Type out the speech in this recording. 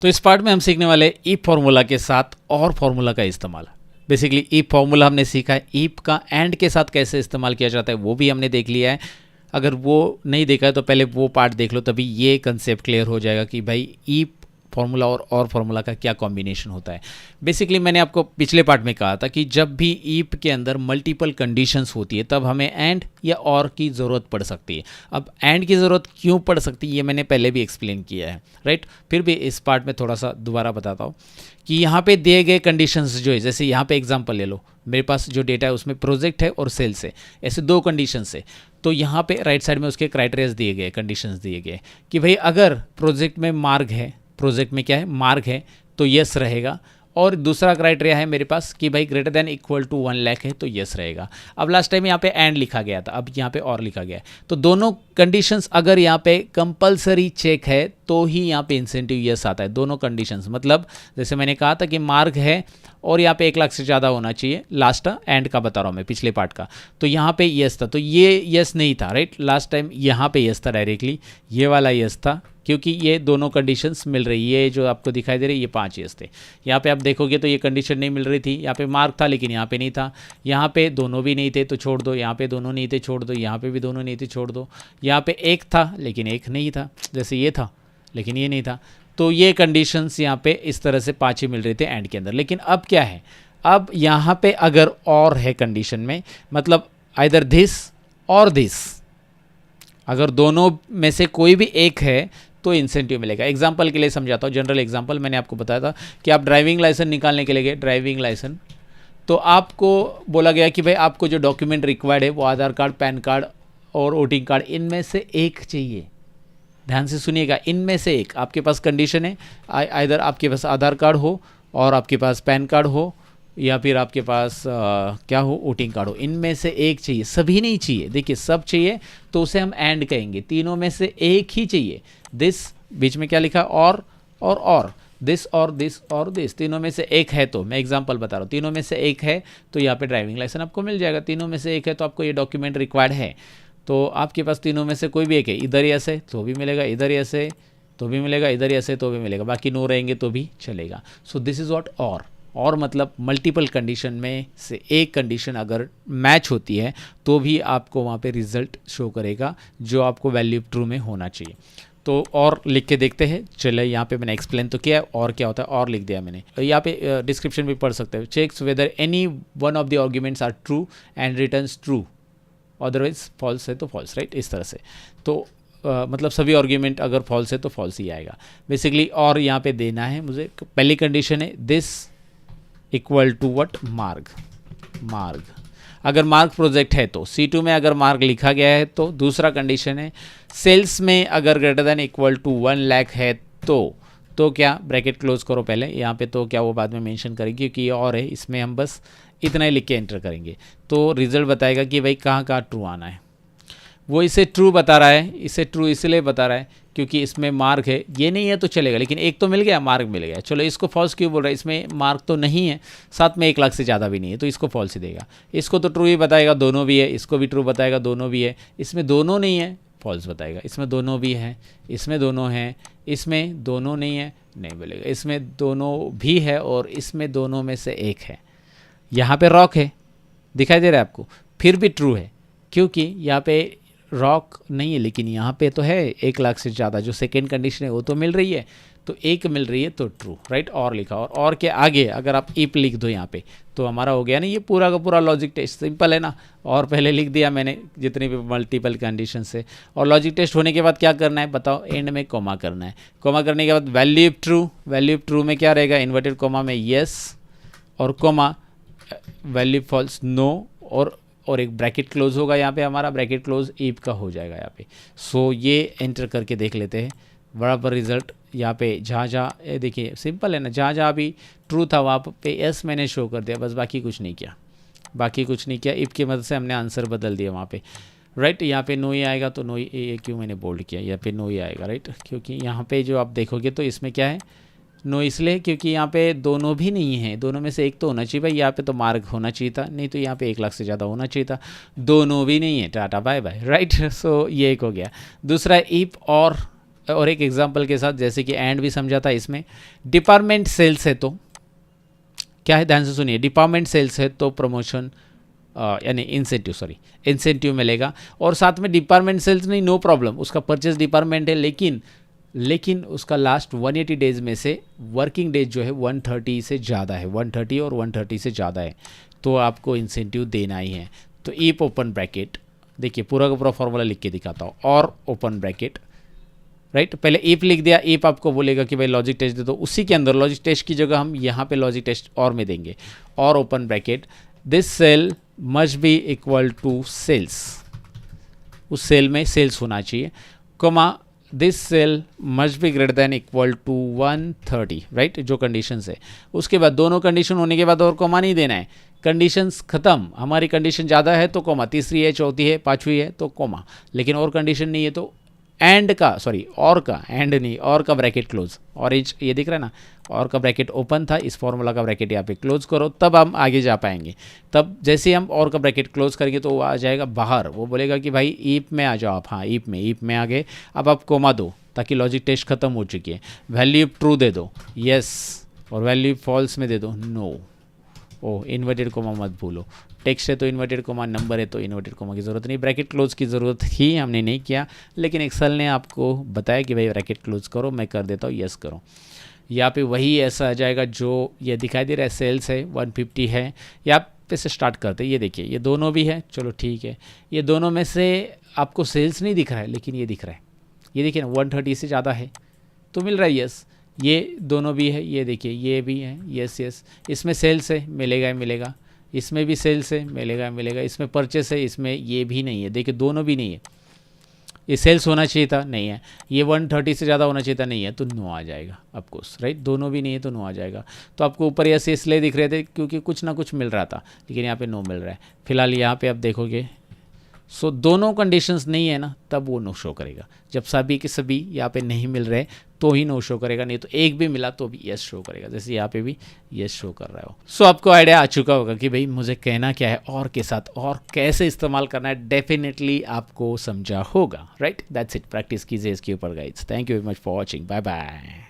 तो इस पार्ट में हम सीखने वाले ईप फार्मूला के साथ और फार्मूला का इस्तेमाल। बेसिकली ईप फार्मूला हमने सीखा है, ईप का एंड के साथ कैसे इस्तेमाल किया जाता है वो भी हमने देख लिया है। अगर वो नहीं देखा है तो पहले वो पार्ट देख लो, तभी ये कंसेप्ट क्लियर हो जाएगा कि भाई ईप फार्मूला और फार्मूला का क्या कॉम्बिनेशन होता है। बेसिकली मैंने आपको पिछले पार्ट में कहा था कि जब भी ईप के अंदर मल्टीपल कंडीशंस होती है तब हमें एंड या और की ज़रूरत पड़ सकती है। अब एंड की ज़रूरत क्यों पड़ सकती है ये मैंने पहले भी एक्सप्लेन किया है, राइट। फिर भी इस पार्ट में थोड़ा सा दोबारा बताता हूँ कि यहाँ पे दिए गए कंडीशंस जो है, जैसे यहाँ पे एग्जांपल ले लो, मेरे पास जो डेटा है उसमें प्रोजेक्ट है और सेल्स है, ऐसे दो कंडीशंस है। तो यहाँ पे राइट साइड में उसके क्राइटेरियाज दिए गए, कंडीशंस दिए गए कि भाई अगर प्रोजेक्ट में मार्ग है, प्रोजेक्ट में क्या है मार्ग है, तो यस रहेगा। और दूसरा क्राइटेरिया है मेरे पास कि भाई greater than equal to 1 lakh है तो यस रहेगा। अब लास्ट टाइम यहाँ पे एंड लिखा गया था, अब यहाँ पे और लिखा गया है। तो दोनों कंडीशंस अगर यहाँ पे कंपलसरी चेक है तो ही यहाँ पे इंसेंटिव यस आता है। दोनों कंडीशंस मतलब जैसे मैंने कहा था कि मार्ग है और यहाँ पे 1 लाख से ज़्यादा होना चाहिए, लास्ट एंड का बता रहा हूँ मैं, पिछले पार्ट का। तो यहाँ पे यस था, तो ये यस नहीं था, राइट। लास्ट टाइम यहाँ पे यस था डायरेक्टली, ये वाला यस था क्योंकि ये दोनों कंडीशंस मिल रही है। ये जो आपको दिखाई दे रही है ये 5 यस थे। यहाँ पे आप देखोगे तो ये कंडीशन नहीं मिल रही थी, यहाँ पे मार्क था लेकिन यहाँ पे नहीं था, यहाँ पे दोनों भी नहीं थे तो छोड़ दो, यहाँ पे दोनों नहीं थे छोड़ दो, यहाँ पे भी दोनों नहीं थे छोड़ दो, यहाँ पे एक था लेकिन एक नहीं था, जैसे ये था लेकिन ये नहीं था। तो ये कंडीशंस यहाँ पे इस तरह से 5 ही मिल रहे थे एंड के अंदर। लेकिन अब क्या है, अब यहाँ पे अगर और है कंडीशन में, मतलब आइदर दिस और दिस, अगर दोनों में से कोई भी एक है तो इंसेंटिव मिलेगा। एग्जाम्पल के लिए समझाता हूँ, जनरल एग्जाम्पल मैंने आपको बताया था कि आप ड्राइविंग लाइसेंस निकालने के लिए गए, ड्राइविंग लाइसेंस, तो आपको बोला गया कि भाई आपको जो डॉक्यूमेंट रिक्वायर्ड है वो आधार कार्ड, पैन कार्ड और वोटिंग कार्ड, इनमें से एक चाहिए। ध्यान से सुनिएगा, इनमें से एक। आपके पास कंडीशन है आइदर आपके पास आधार कार्ड हो और आपके पास पैन कार्ड हो या फिर आपके पास क्या हो, वोटिंग कार्ड हो, इनमें से एक चाहिए, सभी नहीं चाहिए। देखिए सब चाहिए तो उसे हम एंड कहेंगे, तीनों में से एक ही चाहिए। दिस बीच में क्या लिखा, और दिस और दिस और दिस, तीनों में से एक है। तो मैं एग्जांपल बता रहा हूँ, तीनों में से एक है तो यहाँ पे ड्राइविंग लाइसेंस आपको मिल जाएगा। तीनों में से एक है तो आपको ये डॉक्यूमेंट रिक्वायर्ड है, तो आपके पास तीनों में से कोई भी एक है, इधर यस है तो भी मिलेगा, इधर यस है तो भी मिलेगा, इधर यस है तो भी मिलेगा, बाकी नो रहेंगे तो भी चलेगा। सो दिस इज़ व्हाट और मतलब मल्टीपल कंडीशन में से एक कंडीशन अगर मैच होती है तो भी आपको वहाँ पे रिजल्ट शो करेगा जो आपको वैल्यू ट्रू में होना चाहिए। तो और लिख के देखते हैं। चले, यहाँ पे मैंने एक्सप्लेन तो किया है और क्या होता है, और लिख दिया मैंने। यहाँ पे डिस्क्रिप्शन भी पढ़ सकते हो, checks whether any one of the arguments are true and returns true, otherwise false है तो फॉल्स, राइट, इस तरह से। तो मतलब सभी आर्ग्यूमेंट अगर फॉल्स है तो फॉल्स ही आएगा बेसिकली। और यहाँ पे देना है मुझे, पहली कंडीशन है दिस इक्वल टू वट, मार्ग। अगर मार्ग प्रोजेक्ट है तो C2 में अगर मार्ग लिखा गया है तो। दूसरा कंडीशन है सेल्स में अगर greater than equal to 1 lakh है तो क्या, ब्रैकेट क्लोज करो पहले, यहाँ पे तो क्या वो बाद में मेंशन करेंगे क्योंकि ये और है, इसमें हम बस इतना ही लिख के एंटर करेंगे तो रिजल्ट बताएगा कि भाई कहाँ ट्रू आना है। वो इसे ट्रू बता रहा है, इसे ट्रू इसलिए बता रहा है क्योंकि इसमें मार्क है, ये नहीं है तो चलेगा, लेकिन एक तो मिल गया, मार्क मिल गया। चलो इसको फॉल्स क्यों बोल रहा है, इसमें मार्क तो नहीं है, साथ में 1 लाख से ज़्यादा भी नहीं है तो इसको फॉल्स ही देगा। इसको तो ट्रू ही बताएगा, दोनों भी है, इसको भी ट्रू बताएगा, दोनों भी है। इसमें दोनों नहीं है, फॉल्स बताएगा। इसमें दोनों भी है, इसमें दोनों हैं, इसमें दोनों नहीं है, नहीं बोलेगा। इसमें दोनों भी है और इसमें दोनों में से एक है। यहाँ पे रॉक है, दिखाई दे रहा है आपको, फिर भी ट्रू है क्योंकि यहाँ पे रॉक नहीं है, लेकिन यहाँ पे तो है 1 लाख से ज़्यादा, जो सेकेंड कंडीशन है वो तो मिल रही है, तो एक मिल रही है तो ट्रू, राइट। और लिखा और के आगे अगर आप इप लिख दो यहाँ पे तो हमारा हो गया ना ये पूरा का पूरा लॉजिक टेस्ट। सिंपल है ना, और पहले लिख दिया मैंने जितनी भी मल्टीपल कंडीशन से। और लॉजिक टेस्ट होने के बाद क्या करना है बताओ, एंड में कॉमा करना है। कॉमा करने के बाद वैल्यू ट्रू में क्या रहेगा, इन्वर्टेड कॉमा में यस और कॉमा, वैल्यू फॉल्स नो, और एक ब्रैकेट क्लोज होगा यहाँ पे, हमारा ब्रैकेट क्लोज ईप का हो जाएगा यहाँ पे। सो ये एंटर करके देख लेते हैं बराबर रिजल्ट। यहाँ पे जहाँ देखिए सिंपल है ना, जहाँ भी ट्रू था वहाँ पे एस मैंने शो कर दिया, बस बाकी कुछ नहीं किया। इफ की मदद से हमने आंसर बदल दिया वहाँ पे, राइट। यहाँ पे नो ही आएगा तो नो, ये क्यों मैंने बोल्ड किया, यहाँ पे नो ही आएगा, राइट। क्योंकि यहाँ पे जो आप देखोगे तो इसमें क्या है, नो इसलिए क्योंकि यहाँ पे दोनों भी नहीं है, दोनों में से एक तो होना चाहिए भाई। यहाँ पे तो मार्क होना चाहिए था, नहीं तो यहाँ पे 1 लाख से ज़्यादा होना चाहिए था, दोनों भी नहीं है, टाटा बाय बाय, राइट। सो ये एक हो गया। दूसरा इफ और और एक एग्जांपल के साथ, जैसे कि एंड भी समझा था इसमें, डिपार्टमेंट सेल्स है तो क्या है, ध्यान से सुनिए, डिपार्टमेंट सेल्स है तो प्रमोशन यानी इंसेंटिव मिलेगा। और साथ में डिपार्टमेंट सेल्स नहीं, नो प्रॉब्लम, उसका परचेज डिपार्टमेंट है, लेकिन उसका लास्ट 180 डेज में से वर्किंग डेज जो है 130 से ज़्यादा है, 130 और 130 से ज़्यादा है, तो आपको इंसेंटिव देना ही है। तो ईप ओपन ब्रैकेट, देखिए पूरा का पूरा फॉर्मूला लिख के दिखाता हूँ, और ओपन ब्रैकेट, राइट, पहले ईप लिख दिया, ईप आपको बोलेगा कि भाई लॉजिक टेस्ट दे दो, उसी के अंदर लॉजिक टेस्ट की जगह हम यहाँ पे लॉजिक टेस्ट और में देंगे, और open bracket, this cell must be equal to sales, उस सेल में सेल्स होना चाहिए, comma this cell must be greater than equal to 130, right, जो कंडीशंस है। उसके बाद दोनों कंडीशन होने के बाद और कोमा नहीं देना है, कंडीशंस खत्म, हमारी कंडीशन ज़्यादा है तो कोमा, तीसरी है, चौथी है, पांचवी है तो कोमा, लेकिन और कंडीशन नहीं है तो एंड का, सॉरी और का, एंड नहीं, और का ब्रैकेट क्लोज, ऑरेंज ये दिख रहा है ना, और का ब्रैकेट ओपन था, इस फॉर्मूला का ब्रैकेट यहाँ पे क्लोज करो, तब हम आगे जा पाएंगे। तब जैसे हम और का ब्रैकेट क्लोज करेंगे तो वो आ जाएगा बाहर, वो बोलेगा कि भाई ईप में आ जाओ आप, हाँ ईप में आ गए, अब आप कोमा दो ताकि लॉजिक टेस्ट खत्म हो चुकी है, वैल्यू ट्रू दे दो, यस, और वैल्यू फॉल्स में दे दो, नो। ओ इन्वर्टेड कोमा मत भूलो, टेक्स्ट है तो इन्वर्टेड कोमा, नंबर है तो इन्वर्टेड कोमा की ज़रूरत नहीं, ब्रैकेट क्लोज की ज़रूरत ही हमने नहीं किया, लेकिन एक्सेल ने आपको बताया कि भाई ब्रैकेट क्लोज करो, मैं कर देता हूँ, यस करो। यहाँ पे वही ऐसा आ जाएगा जो ये दिखाई दे रहा है, सेल्स है 150 है, यहाँ पे से स्टार्ट करते हैं, ये देखिए ये दोनों भी है, चलो ठीक है, ये दोनों में से आपको सेल्स नहीं दिख रहा है, लेकिन ये दिख रहा है, ये देखिए ना 130 से ज़्यादा है तो मिल रहा है, यस, ये दोनों भी है, ये देखिए ये भी है, यस, इसमें सेल्स है, मिलेगा, इसमें भी सेल्स है, मिलेगा, इसमें परचेस है, इसमें ये भी नहीं है, देखिए दोनों भी नहीं है, ये सेल्स होना चाहिए था, नहीं है, ये 130 से ज़्यादा होना चाहिए था, नहीं है, तो नो आ जाएगा ऑफकोर्स, राइट, दोनों भी नहीं है तो नो आ जाएगा। तो आपको ऊपर यस इसलिए दिख रहे थे क्योंकि कुछ ना कुछ मिल रहा था, लेकिन यहाँ पे नो मिल रहा है, फिलहाल यहाँ पे आप देखोगे, सो दोनों कंडीशंस नहीं है ना, तब वो नो शो करेगा, जब सभी के सभी यहाँ पे नहीं मिल रहे तो ही नो शो करेगा, नहीं तो एक भी मिला तो भी यस शो करेगा, जैसे यहाँ पे भी यस शो कर रहा हो। सो आपको आइडिया आ चुका होगा कि भाई मुझे कहना क्या है और के साथ और कैसे इस्तेमाल करना है, डेफिनेटली आपको समझा होगा, राइट, दैट्स इट, प्रैक्टिस कीजिए इसके ऊपर guys. Thank you very much for watching, bye bye.